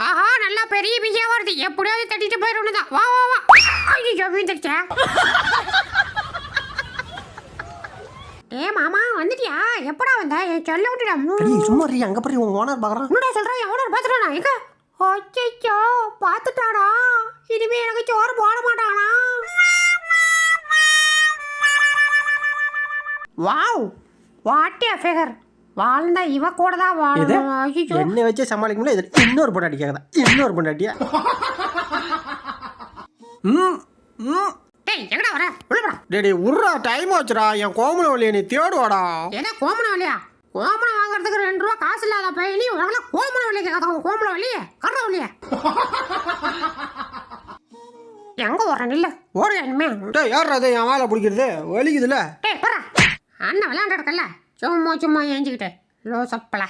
ஆஹா நல்லா பெரிய பிஜியா வருது. எப்படியாவது தட்டிட்டு போயிடணும் தான். வா வா வா. ஐயோ வீந்துச்சா. ஏ மாமா வந்துட்டியா? எப்படா வந்த? என் சொல்ல விட்டுடா. சும்மா ரீ அங்க போய் உன் ஓனர் பாக்குறான். என்னடா சொல்ற? என் ஓனர் பாத்துட்டானா? எங்க? அச்சச்சோ பாத்துட்டானா? இனிமே எனக்கு சோறு போட மாட்டானா? Wow what a figure. வாழ்ந்தா இவ கூட தான் வாழணும். ஐயோ என்ன வச்சே சமாளிக்க முடியல. இது இன்னொரு பொண்டாட்டி கேக்குதா? இன்னொரு பொண்டாட்டியா? டேய் எங்கடா வர? உள்ள போடா. Daddy உர்றா time ஆச்சுடா. என் கோமல வழியை நீ தேடுவாடா. என்ன கோமன வழியா? கோமன வாங்குறதுக்கு 2 ரூபா காசு இல்லாத பையன் நீ உனக்கு கோமன வழியை கேட்காத. கோமன வழியே கர்ற வழியே எங்க ஓடுற? நில்ல ஓடு இனிமே. டேய் யார் அது என் வாழை பிடிக்கிறது? வலிக்குதுல. டேய் போடா. அண்ணன் விளையாண்டு இருக்கல சும்மா சும்மா ஏஞ்சிக்கிட்டு லோ சப்பல.